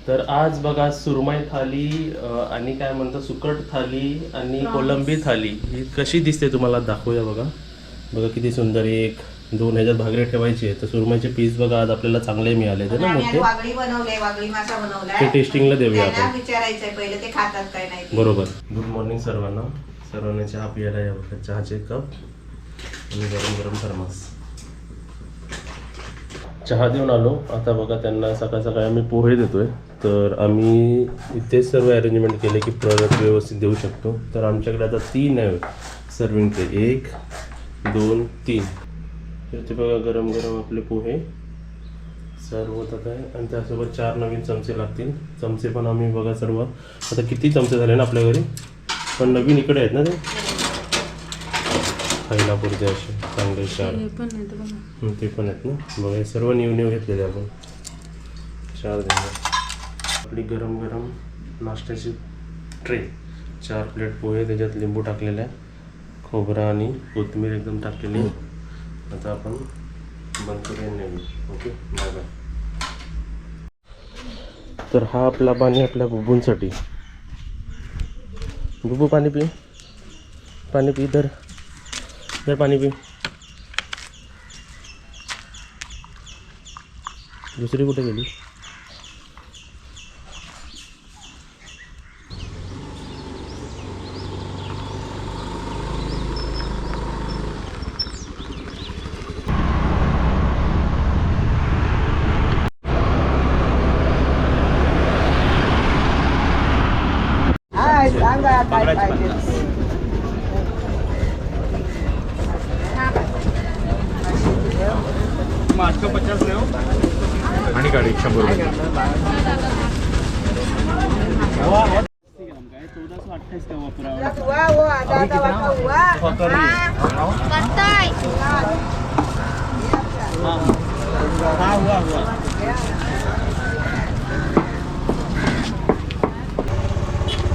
तर आज बघा सुरमई थाली आणि काय म्हणतात सुकट थाली आणि कोलंबी थाली ही कशी दिसते तुम्हाला दाखवूया बघा. बघा किती सुंदर. एक दोन ह्याच्यात भागरे ठेवायचे. तर सुरमईचे पीस बघा आज आपल्याला चांगले मिळाले ना मोठे. वागळी बनवले, वागळी मासा बनवलाय. ते टेस्टिंगला देऊया त्यांना आपण. विचारायचंय पहिले ते खातात काय नाही ते. बरोबर. गुड मॉर्निंग सर्वांना. सर्वांना चहा पियाला या बघा. चहाचे कप आणि गरम गरम थर्मास. चहा देऊन आलो. आता बघा त्यांना सकाळ सकाळी आम्ही पोहे देतोय. तर आम्ही इथेच सर्व अरेंजमेंट केले की प्रोडक्ट व्यवस्थित देऊ शकतो. तर आमच्याकडे आता 3 आहे सर्विंग ट्रे. 1 2 3. तर ते बघा गरम गरम आपले पोहे सर्व होतात आहे. आणि त्यासोबत 4 नवीन चमचे लागतील. चमचे पण आम्ही बघा सर्व आता किती चमचे झाले ना आपल्या घरी. पण नवीन इकडे आहेत ना ते खायलापुरते असे चांगले 4. ते पण आहेत ना बघा. हे सर्व न्यू घेतलेले आपण 4 देणार. आपली गरम गरम नाश्त्याची ट्रे. 4 प्लेट पोहे त्याच्यात लिंबू टाकलेलं आहे. खोबरा आणि कोथिंबीर एकदम टाकलेली. आता आपण बंद करूया नेहमी. Okay bye bye. तर हा आपला पाणी आपल्या बुबूंसाठी. बुबू पाणी पी. पाणी पी. तर पाणी पी. दुसरी कुठे गेली. सांगा काय पाहिजे. आणि गाडी 100 रुपये.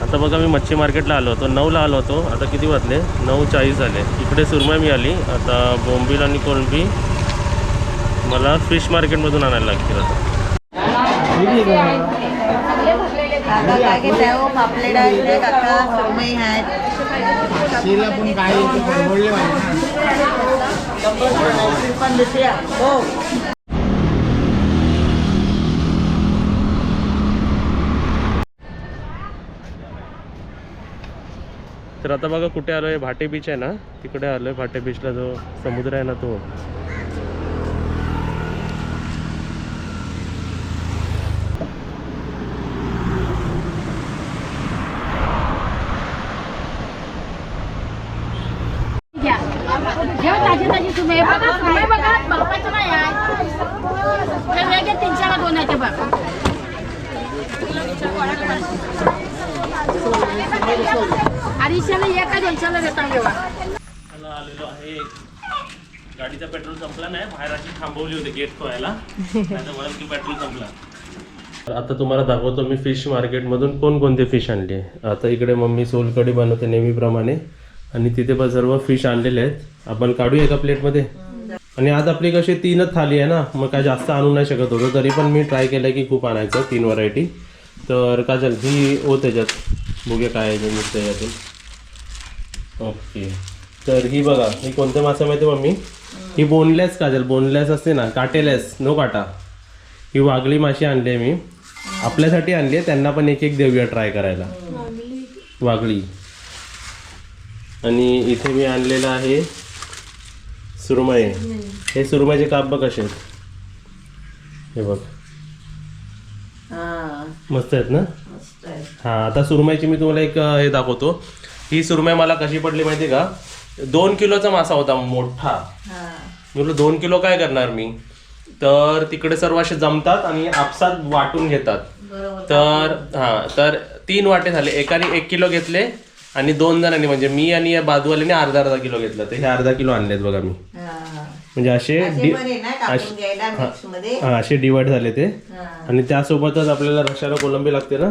आता बघा मी मच्छी मार्केटला आलो होतो. 9ला आलो होतो. आता किती वाजले 9:40 झाले. इकडे सुरमई मिळाली. आता बोंबील आणि कोलंबी मला फिश मार्केटमधून आणायला लागतील. आता काय घेताय हो. पापलेट आहेत काका, सुरमई आहेत. पण देते हो. तर आता बघा कुठे आलो आहे. भाटे बीच आहे ना तिकडे आलो आहे. भाटे बीचला जो समुद्र आहे ना तो. आलेलो आहे. गाडीचा पेट्रोल संपला नाही. बाहेर अशी थांबवली होती गेट खोयाला. आता म्हणून की पेट्रोल संपला. आता तुम्हाला दाखवतो मी फिश मार्केटमधून कोणकोणते फिश आणले. आता इकडे मम्मी सोलकढी बनवते नेहमीप्रमाणे. आणि तिथे पण सर्व फिश आणलेले आहेत. आपण काढूया एका प्लेटमध्ये. आणि आज आपली कशी 3च थाली आहे ना मग काय जास्त आणू नाही शकत होतो. तरी पण मी ट्राय केलं की खूप आणायचं 3 व्हरायटी. तर का चल ही त्याच्यात बघूया काय आहे त्याच्यातून. ओके. तर ही बघा ही कोणत्या मासा माहिती मम्मी. ही बोनलेस काजल. बोनलेस असते ना काटेलेस नो काटा. ही वागळी माशी आणली आहे मी. आपल्यासाठी आणली आहे. त्यांना पण एक देऊया ट्राय करायला. वागळी. आणि इथे मी आणलेलं आहे सुरमई. हे सुरमईचे काप बघ कसे आहेत. हे बघ मस्त आहेत ना. हां आता सुरमईची मी तुम्हाला एक हे दाखवतो. ही सुरमई मला कशी पडली माहिती का. 2 किलोचा मासा होता मोठा. म्हटलं 2 किलो काय करणार मी. तर तिकडे सर्व असे जमतात आणि आपसात वाटून घेतात. तर तर 3 वाटे झाले. एकाने 1 किलो घेतले आणि 2 जणांनी म्हणजे मी आणि या बाजूवाल्याने अर्धा किलो घेतलं. तर हे अर्धा किलो आणलेत बघा मी. म्हणजे असे डिवाइड झाले ते. आणि त्यासोबतच आपल्याला रशाला कोलंबी लागते ना.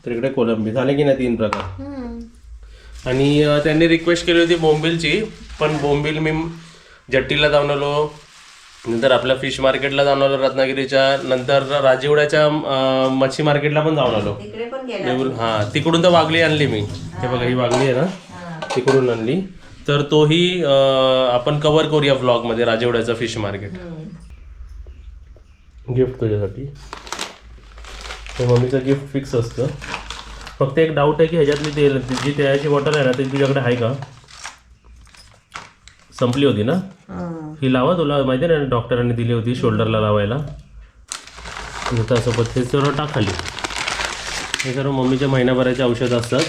तर इकडे कोलंबी झाले की नाही 3 प्रकार. आणि त्यांनी रिक्वेस्ट केली होती बोंबिलची. पण बोंबील मी जट्टीला जाऊन आलो. नंतर आपल्या फिश मार्केटला जाऊन आलो रत्नागिरीच्या, नंतर राजिवड्याच्या मच्छी मार्केटला पण जाऊन आलो. तिकडे पण गेला. हा तिकडून तर वागली आणली मी. हे बघा ही वागली आहे ना, तिकडून आणली. तर तोही आपण कव्हर करूया व्लॉगमध्ये, राजिवड्याचं फिश मार्केट. गिफ्ट तुझ्यासाठी, ते मम्मीचं गिफ्ट फिक्स असतं. फक्त एक डाऊट आहे की ह्याच्यातली तेल जी तेलाची बॉटल आहे ना ती तुझ्याकडे आहे का? संपली होती ना ही. लावा, तुला माहिती आहे ना डॉक्टरांनी दिली होती शोल्डरला लावायला. सोबत हे सर्व टाक खाली. हे सर्व मम्मीच्या महिनाभराचे औषध असतात.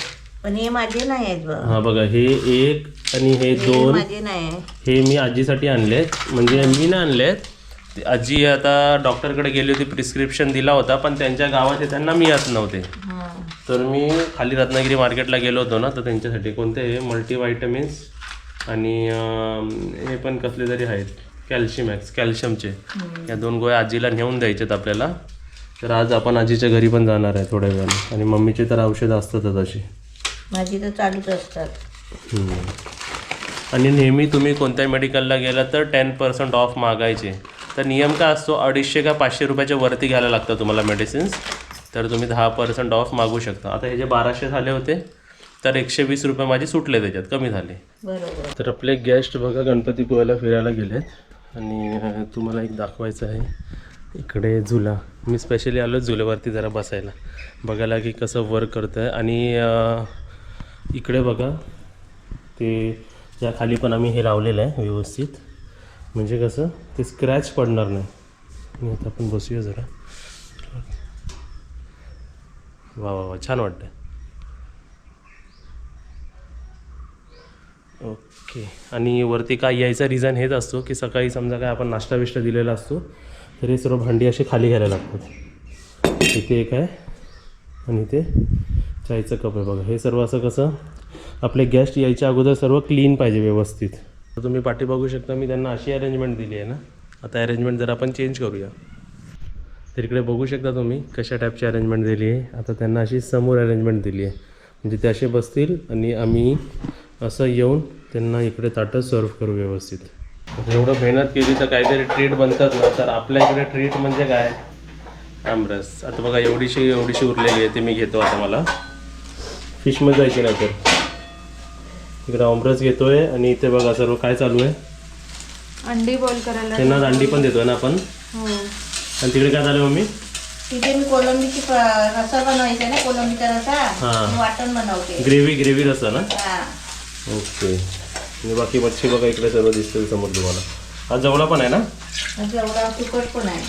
पण हे माझे नाही आहेत बघ. हा बघा, हे एक आणि हे दोन माझे नाही. हे मी आजीसाठी आणलेत. म्हणजे मी नाही आणलेत, आजी आता डॉक्टरकडे गेली होती, प्रिस्क्रिप्शन दिला होता, पण त्यांच्या गावात त्यांना मिळत नव्हते. तर मी खाली रत्नागिरी मार्केटला गेलो होतो ना, तर त्यांच्यासाठी कोणते हे मल्टीव्हायटमिन्स आणि हे पण कसले तरी आहेत कॅल्शिमॅक्स, कॅल्शियमचे. या 2 गोळ्या आजीला नेऊन द्यायच्यात आपल्याला. तर आज आपण आजीच्या घरी पण जाणार आहे थोड्या वेळाने. आणि मम्मीचे तर औषधं असतातच अशी, माझी तर चालूच असतात. आणि नेहमी तुम्ही कोणत्या मेडिकलला गेला तर 10% ऑफ मागायचे. तर नियम काय असतो, 250 का 500 रुपयाच्या वरती घ्यायला लागतं तुम्हाला मेडिसिन्स. तर तुम्ही 10% ऑफ मागू शकता. आता हे जे 1200 झाले होते तर 120 रुपये माझे सुटले, त्याच्यात कमी झाले. बरोबर. तर आपले गेस्ट बघा गणपतीपुळ्याला फिरायला गेलेत. आणि तुम्हाला एक दाखवायचं आहे, इकडे झुला. मी स्पेशली आलो झुल्यावरती जरा बसायला, बघायला की कसं वर्क करतं आहे. आणि इकडे बघा ते या खाली पण आम्ही हे लावलेलं आहे व्यवस्थित, म्हणजे कसं ते स्क्रॅच पडणार नाही. आणि आता आपण बसूया जरा. वा वा वा, छान वाटतं. ओके. आणि वरती काय यायचा रिझन हेच असतो की सकाळी समजा काय आपण नाश्ता बिष्टा दिलेला असतो तर हे सर्व भांडी अशी खाली घ्यायला लागतात. इथे एक आहे आणि इथे चायचं कप आहे बघा. हे सर्व असं कसं आपले गेस्ट यायच्या अगोदर सर्व क्लीन पाहिजे व्यवस्थित. तर तुम्ही पाठी बघू शकता, मी त्यांना अशी अरेंजमेंट दिली आहे ना. आता अरेंजमेंट जर आपण चेंज करूया, तर इकडे बघू शकता तुम्ही कशा टाईपची अरेंजमेंट दिली आहे. आता त्यांना अशी समोर अरेंजमेंट दिली आहे, म्हणजे ते असे बसतील आणि आम्ही असं येऊन त्यांना इकडे ताटं सर्व करू व्यवस्थित. एवढं मेहनत केली तर काहीतरी ट्रीट बनतात ना. तर आपल्या इकडे ट्रीट म्हणजे काय, आमरस. आता बघा एवढीशी उरलेली आहे, ते मी घेतो. आता मला फिशमध्ये जायची नाही तर इकडे आमरस घेतोय. आणि इथे बघा सर्व काय चालू आहे, अंडी बॉईल करायला. त्यांना अंडी पण देतोय ना आपण. हो. आणि तिकडे काय झालं मम्मी, तिथे मी कोलंबीची रसा बनवायचा ना, कोलंबीचा रसा. हां. वाटण बनवते. ग्रेव्ही रसा ना. हा. ओके. आणि बाकी मच्छी बघा इकडे सर्व दिसते समोर तुम्हाला. हा जवळा पण आहे ना, एवढा सुकट पण आहे.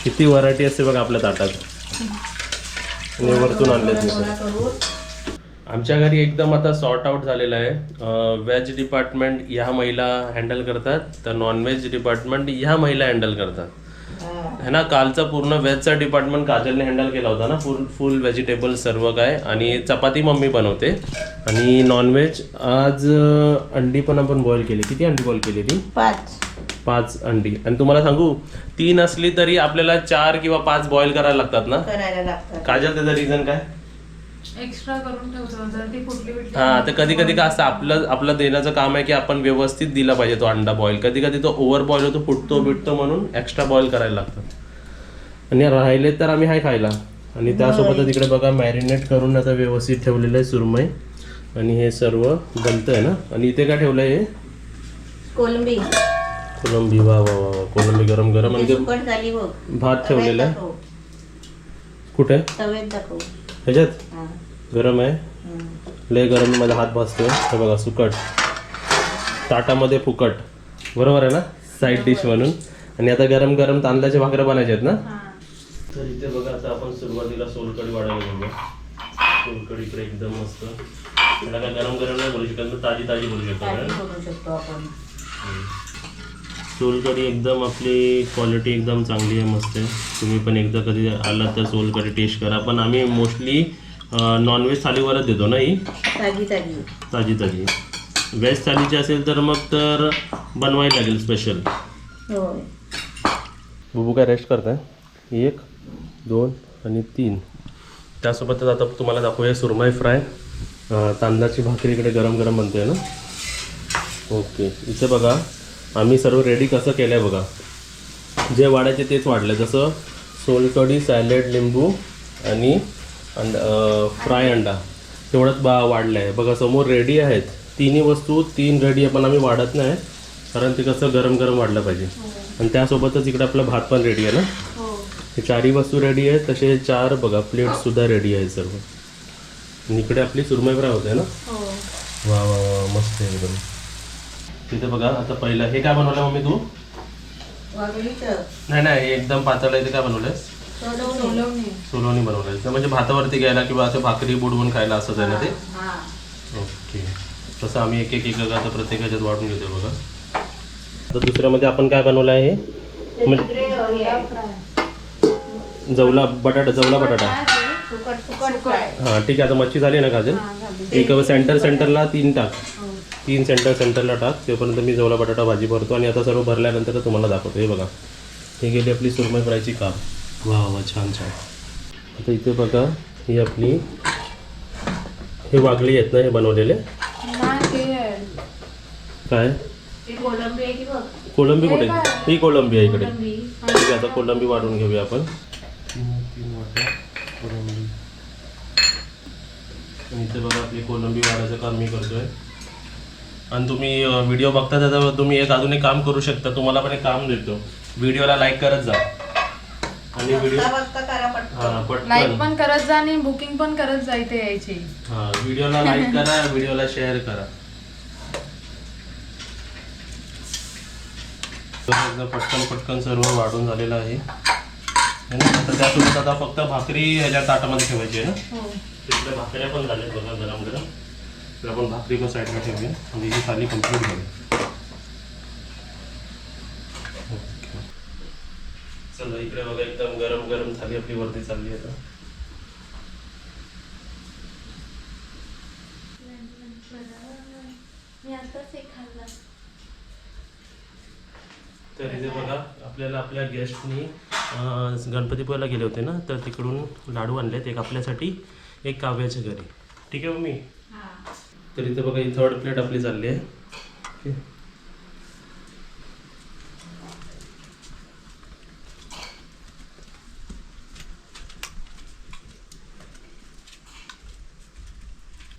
किती व्हरायटी असते बघा आपल्या ताटात. आणि वरतून आणले आमच्या घरी एकदम आता सॉर्ट आउट झालेलं आहे. व्हेज डिपार्टमेंट ह्या महिला हँडल करतात, तर नॉनव्हेज डिपार्टमेंट ह्या महिला हँडल करतात है ना. कालचा पूर्ण व्हेजचा डिपार्टमेंट काजलने हँडल केला होता ना, फुल व्हेजिटेबल सर्व काय. आणि चपाती मम्मी बनवते. आणि नॉनव्हेज आज अंडी पण आपण बॉईल केली. किती अंडी बॉईल केली ती? 5 अंडी. आणि तुम्हाला सांगू, 3 असली तरी आपल्याला 4 किंवा 5 बॉईल करायला लागतात ना. करायला लागतात. काजल त्याचं रिझन काय? एक्स्ट्रा करून ठेवतो जर ती फुटली बिटली. हा, तर कधी कधी काय असतं, आपलं देण्याचं काम आहे की आपण व्यवस्थित दिला पाहिजे तो अंडा बॉईल. कधी कधी तो ओव्हर बॉईल होतो, फुटतो बिटतो, म्हणून एक्स्ट्रा बॉईल करायला लागतात. आणि राहिले तर आम्ही हाय खायला. आणि त्यासोबतच इकडे बघा मॅरिनेट करून आता व्यवस्थित ठेवलेलं आहे सुरमई. आणि हे सर्व बनतं आहे ना. आणि इथे काय ठेवलं आहे, कोलंबी. वा वा वा, कोलंबी गरम गरम. आणि सुकट झाली बघ. भात ठेवलेला आहे कुठे, तव्यात दाखव. ह्याच्यात गरम आहे, लय गरम. माझा हात भाजतोय. हे बघा सुकट ताटामध्ये फुकट, बरोबर आहे ना, साईड डिश म्हणून. आणि आता गरम गरम तांदळाच्या भाकऱ्या बनायच्या आहेत ना. तर इथे बघा आता आपण सुरुवातीला सोलकढी वाढायला घेऊया. सोलकढी इकडे एकदम मस्त. त्याला काय गरम गरम नाही बोलू शकत, ताजी ताजी बोलू शकतो आपण. सोलकढी एकदम आपली क्वालिटी एकदम चांगली आहे, मस्त आहे. तुम्ही पण एकदा कधी आलात तर सोलकढी टेस्ट करा. पण आम्ही मोस्टली नॉनव्हेज थालीवरच देतो ना ही, ताजी ताजी. व्हेज थालीची असेल तर मग तर बनवायला लागेल स्पेशल. बुबू काय रेस्ट करताय, 1 2 आणि 3. त्यासोबतच आता तुम्हाला दाखवूया सुरमई फ्राय. तांदळाची भाकरी इकडे गरम गरम बनते ना. ओके. इथे बघा आम्ही सर्व रेडी कसं केलं आहे बघा. जे वाढायचे तेच वाढले, जसं सोलकढी, सॅलेड, लिंबू आणि फ्राय अंडा तेवढंच वाढलं आहे बघा. समोर रेडी आहेत तिन्ही वस्तू, 3 रेडी आहे, पण आम्ही वाढत नाही कारण ते कसं गरम गरम वाढलं पाहिजे. आणि त्यासोबतच इकडे आपला भात पण रेडी आहे ना. हे 4ही वस्तू रेडी आहेत. तसे 4 बघा प्लेटसुद्धा रेडी आहेत सर्व. आणि इकडे आपली सुरमई फ्राय होते ना. वा वा वा मस्त आहे एकदम. तिथे बघा आता पहिलं हे काय बनवलं मम्मी तू? नाही नाही एकदम पातळ आहे. ते काय बनवलंयस? सोलवणी बनवलंय. म्हणजे भातावरती घ्यायला किंवा असं भाकरी बुडवून खायला असंच आहे ना ते. ओके. तसं आम्ही एक एक एक आता प्रत्येक ह्याच्यात वाढून घेतो बघा. तर दुसऱ्यामध्ये आपण काय बनवलं आहे? जवला बटाटा. हां ठीक आहे. आता मच्छी झाली ना काजल, एक सेंटरला 3 टाक. 3 सेंटरला टाक. तोपर्यंत मी जवला बटाटा भाजी भरतो आणि आता सर्व भरल्यानंतर तुम्हाला दाखवतो. हे बघा हे गेली आपली सुरमई फ्रायची काप. वा वा छान छान. आता इथे बघा ही आपली हे वागली आहेत ना हे बनवलेले. काय कोलंबी कुठे? ही कोलंबी आहे इकडे. ठीक आहे आता कोलंबी वाढून घेऊया आपण. 3 वाटा कोलंबी. आणि इथे बघा आपली कोलंबी वाढायचं काम मी करतोय. आणि तुम्ही व्हिडिओ बघता तर तुम्ही अजून एक काम करू शकता. तुम्हाला पण एक काम देतो, व्हिडिओला लाईक करत जा आणि व्हिडिओ लाईक पण करत जा आणि बुकिंग पण करत जा इथे यायची. व्हिडिओला लाईक करा, व्हिडिओला शेअर करा. एकदम पटकन सर्व वाढून झालेलं आहे. आता त्यासोबत आता फक्त भाकरी ह्याच्या ताटामध्ये ठेवायची आहे ना. तिकडे भाकऱ्या पण झाल्या बघा गरम गरम. तर आपण भाकरी पण साईडला ठेवूया म्हणजे ही थाली कम्प्लीट झाली. ओके चला इकडे बघा एकदम गरम गरम थाली आपली वरती चालली आता. तर इथे बघा आपल्याला आपल्या गेस्टनी गणपतीपुळ्याला गेले होते ना, तर तिकडून लाडू आणलेत. एक आपल्यासाठी, एक काव्याच्या घरी. ठीक आहे मम्मी. तर इथे बघा ही 3rd प्लेट आपली चालली आहे.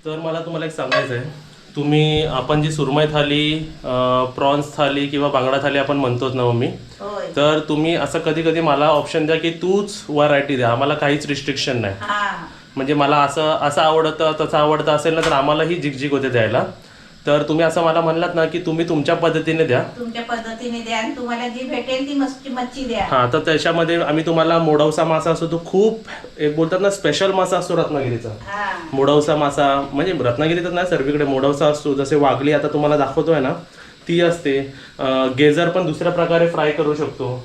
तर मला तुम्हाला एक सांगायचं आहे, तुम्ही आपण जी सुरमई थाली, प्रॉन्स थाली किंवा बांगडा थाली आपण म्हणतोच ना मम्मी, तर तुम्ही असं कधी कधी मला ऑप्शन द्या की तूच व्हरायटी द्या, आम्हाला काहीच रिस्ट्रिक्शन नाही. म्हणजे मला असं आवडतं तसं आवडतं असेल ना तर आम्हालाही झिकझिक होते द्यायला. तर तुम्ही असं मला म्हणलात ना की तुम्ही तुमच्या पद्धतीने द्या, आणि तुम्हाला जी भेटेल ती मच्छी द्या. हां तर त्याच्यामध्ये आम्ही तुम्हाला मोडवसा मासा असतो, तो खूप एक बोलतात ना स्पेशल मासा असतो रत्नागिरीचा. मोडवसा मासा म्हणजे रत्नागिरीतच नाही सर्वीकडे मोडवसा असतो. जसे वागली आता तुम्हाला दाखवतोय ना ती असते. गेजर पण दुसऱ्या प्रकारे फ्राय करू शकतो.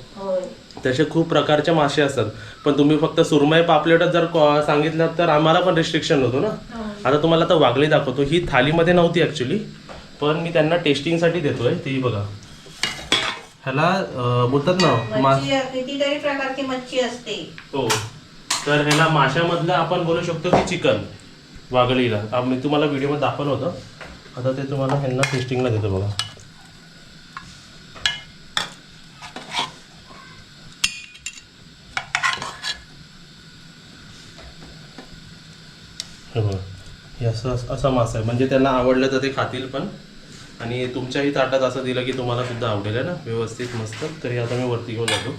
तसे खूप प्रकारचे मासे असतात. पण तुम्ही फक्त सुरमई पापलेटच जर सांगितलं तर आम्हाला पण रिस्ट्रिक्शन होतो ना. आता तुम्हाला आता वागली दाखवतो. ही थालीमध्ये नव्हती ॲक्च्युली, पण मी त्यांना टेस्टिंगसाठी देतोय. ती बघा ह्याला बोलतात ना कितीतरी प्रकारची मच्छी असते. हो तर ह्याला माशामधलं आपण बोलू शकतो की चिकन वागलीला. मी तुम्हाला व्हिडिओमध्ये दाखवलं होतं. आता ते तुम्हाला ह्यांना टेस्टिंगला देतो बघा. हे असा मासा आहे. म्हणजे त्यांना आवडलं तर ते खातील पण. आणि तुमच्याही ताटात असं दिलं की तुम्हाला सुद्धा आवडेल आहे ना व्यवस्थित मस्त. तरी आता मी वरती घेऊन जातो.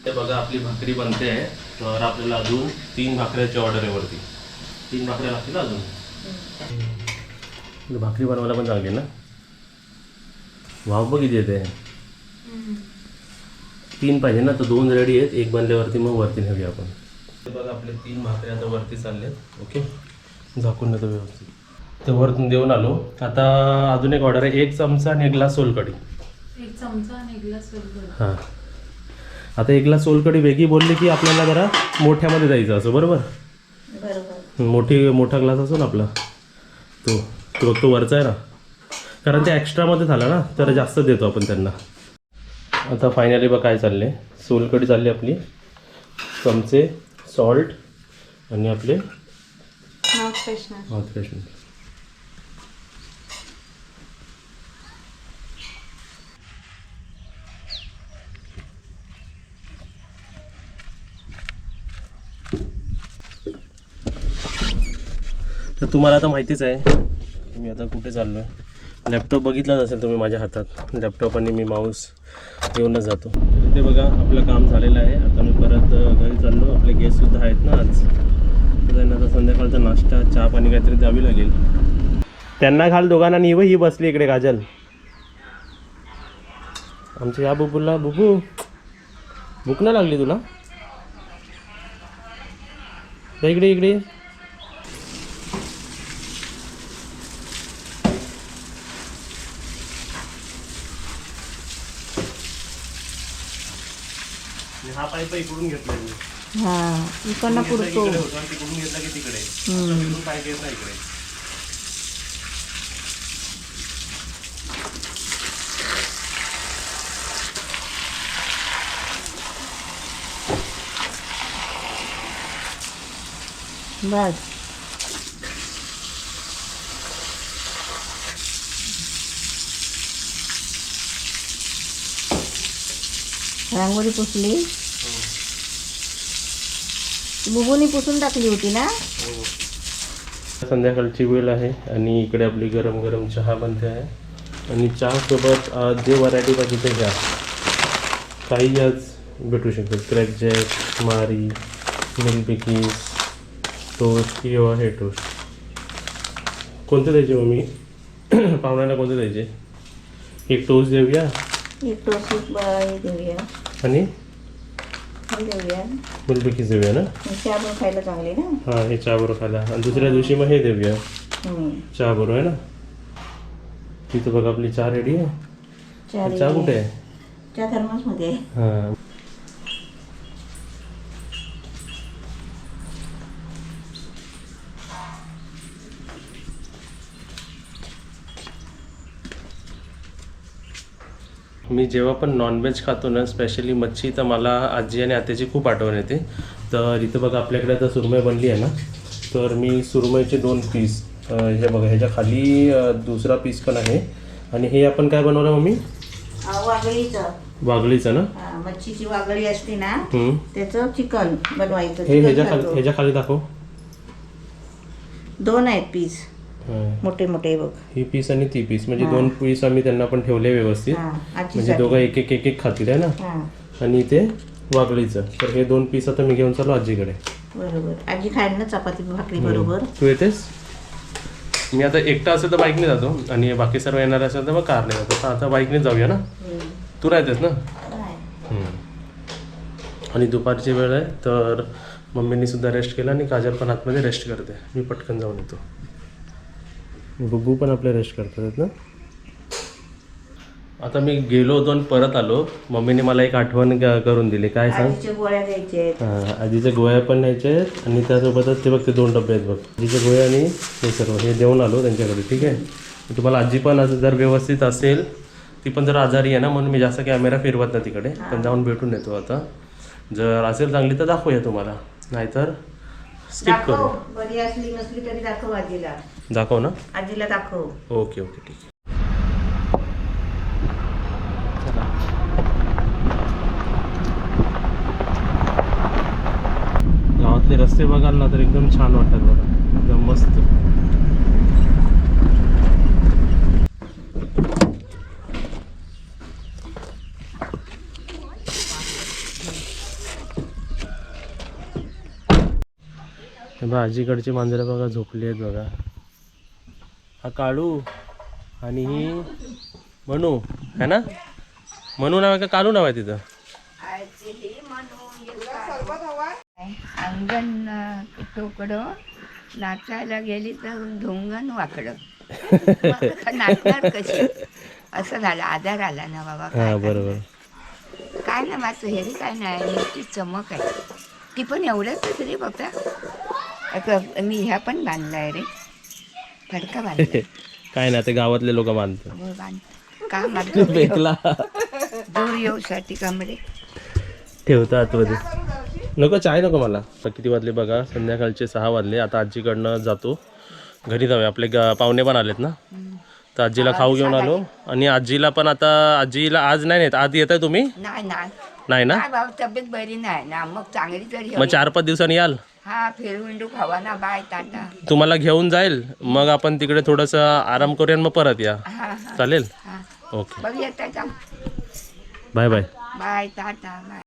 ते बघा आपली भाकरी बनते आहे. तर आपल्याला अजून 3 भाकऱ्याची ऑर्डर आहे वरती. 3 भाकऱ्या लागतील अजून. भाकरी बनवायला पण चांगली ना. वाव बघ किती येते. 3 पाहिजे ना, तर 2 रेडी आहेत. 1 बनल्यावरती मग वरती नेऊया आपण. बघा आपले 3 भाकऱ्या आता वरती चाललेत. ओके झाकून देतो व्यवस्थित. ते वरतून देऊन आलो. आता अजून एक ऑर्डर आहे. 1 चमचा आणि 1 ग्लास सोलकढी. 1 चमचा आणि 1 ग्लास सोलकढी. हां आता 1 ग्लास सोलकढी वेगळी बोलली की आपल्याला जरा मोठ्यामध्ये जायचं असं. बरोबर मोठा ग्लास असो ना आपला तो वरचा आहे ना, कारण ते एक्स्ट्रामध्ये झाला ना तर जास्त देतो आपण त्यांना. आता फायनली बघ काय चालले. सोलकढी चालली आपली, चमचे, सॉल्ट आणि आपले माउथ फ्रेशनर. तर तुम्हाला आता माहितीच आहे मी आता कुठे चाललो आहे. लॅपटॉप बघितलाच असेल तुम्ही माझ्या हातात. लॅपटॉप आणि मी माऊस घेऊनच जातो. इथे बघा आपलं काम झालेलं आहे. आता मी परत घरी चाललो. आपले गेस्टसुद्धा आहेत ना आज, तर त्यांना आता संध्याकाळचा नाश्ता चहा पाणी काहीतरी द्यावी लागेल. त्यांना घाल दोघांना. आणि ही बसली इकडे काजल आमच्या या बुबूला. बुबू भूक नाही लागली तुला? इकडे इकडे. हा पाईप इकडून घेतला मी. हा इकडनं पुढतो. तिकडून घेतला की तिकडे पाईप घेतला इकडे. बस रांगोळी पुसली. बुबूनी पुसून टाकली होती ना. संध्याकाळची वेळ आहे आणि इकडे आपली गरम गरम चहा बनते आहे. आणि चहासोबत जे व्हरायटी पाहिजे ते घ्या. काही आज भेटू शकतात. क्रॅक जॅक, मारी, मिल्क बिकीज, टोस्ट किंवा हे टोस्ट. कोणते द्यायचे मम्मी? पाहुण्याला कोणते द्यायचे? एक टोस्ट देऊया, एक टोस्ट हे देऊया आणि हे देऊया. मिल्क बिकीज देऊया ना. चहा पण खायला चांगली ना. हां हे चहा बरोबर खायला. आणि दुसऱ्या दिवशी मग हे देऊया चहा बरोबर आहे ना. तिथं बघा आपली चहा रेडी आहे. चहा कुठे आहे? चहा थर्मसमध्ये आहे. हां मी जेव्हा पण नॉनव्हेज खातो ना, स्पेशली मच्छी, तर मला आजी आणि आत्याची खूप आठवण येते. तर इथं बघा आपल्याकडे आता सुरमई बनली आहे ना, तर मी सुरमईचे 2 पीस हे बघा, ह्याच्या खाली दुसरा पीस पण आहे. आणि हे आपण काय बनवलं मम्मी? वागळीचं. वागळीचं ना. मच्छीची वागळी असते ना, त्याचं चिकन बनवायचं. हे ह्याच्या खाली दाखव. 2 आहेत पीस मोठे मोठे बघ. ही पीस आणि ती पीस, म्हणजे 2 पीस आम्ही त्यांना पण ठेवले व्यवस्थित, म्हणजे दोघं एक एक एक एक खातील आहे ना. आणि इथे वागळीचं. तर हे 2 पीस आता मी घेऊन चाललो आजीकडे. बरोबर. आजी खायला ना चपाती भाकरी बरोबर. तू येतेस? मी आता एकटा असेल तर बाईकने जातो, आणि बाकी सर्व येणार असेल तर मग कारने जातो. तर आता बाईकने जाऊया ना. तू राहतेस ना. आणि दुपारची वेळ आहे, तर मम्मीनी सुद्धा रेस्ट केला आणि काजल पण आतमध्ये रेस्ट करते. मी पटकन जाऊन येतो. बुबू पण आपले रेस्ट करतात ना. आता मी गेलो होतो आणि परत आलो. मम्मीने मला एक आठवण करून दिली. काय सांग? आजीच्या गोळ्या द्यायच्या आहेत. हां आजीच्या गोळ्या पण न्यायच्या आहेत, आणि त्यासोबतच ते बघ ते 2 डबे आहेत बघ, आजीच्या गोळ्या आणि हे सर्व हे देऊन आलो त्यांच्याकडे. ठीक आहे. तुम्हाला आजी पण जर व्यवस्थित असेल, ती पण जर आजारी आहे ना, म्हणून मी जास्त कॅमेरा फिरवत नाही तिकडे, पण जाऊन भेटून येतो. आता जर असेल चांगली तर दाखवूया तुम्हाला, नाहीतर स्किप करू. बरी असली नसली तरी दाखव आजीला. दाखव ना. आजीला दाखव. ओके ओके ठीक आहे. गावातले रस्ते बघाल ना तर एकदम छान वाटतात बघा, एकदम मस्त. आजीकडची मांजरं बघा झोपली आहेत बघा. हा काळू आणि ही मनू है ना. मनू नाव आहे का काळू नाव आहे तिथं? अंगण टोकडं नाचायला गेली तर ढोंगण वाकडं. नाचणार कशी असं झालं. आधार आला ना बाबा. हां बरोबर. काय ना माझं हेरी काय नाही, नुसती चमक आहे ती पण. एवढंच रे बघा. मी ह्या पण बांधलाय रे, फडका बांधला. काय ना ते गावातले लोक बांधतात. का मारला दूर येऊसाठी कमरे ठेवतात आतमध्ये. नको चाय नको मला. किती वाजले बघा, संध्याकाळचे 6 वाजले. आता आजीकडनं जातो घरी. जाऊया, आपले पाहुणे पण आलेत ना, तर आजीला खाऊ घेऊन आलो. आणि आजीला पण आता, आजीला आज नाही नेत. आज येताय तुम्ही? नाही ना. तब्येत बरी नाही ना, मग चांगली तरी मग 4-5 दिवसांनी याल. हा फिरविंडू खावा ना. बाय टाटा. तुम्हाला घेऊन जाईल, मग आपण तिकडे थोडंसं आराम करूया, मग परत या. हा हा चालेल. हा. ओके. बघ येता का? Bye bye. Bye tata bye.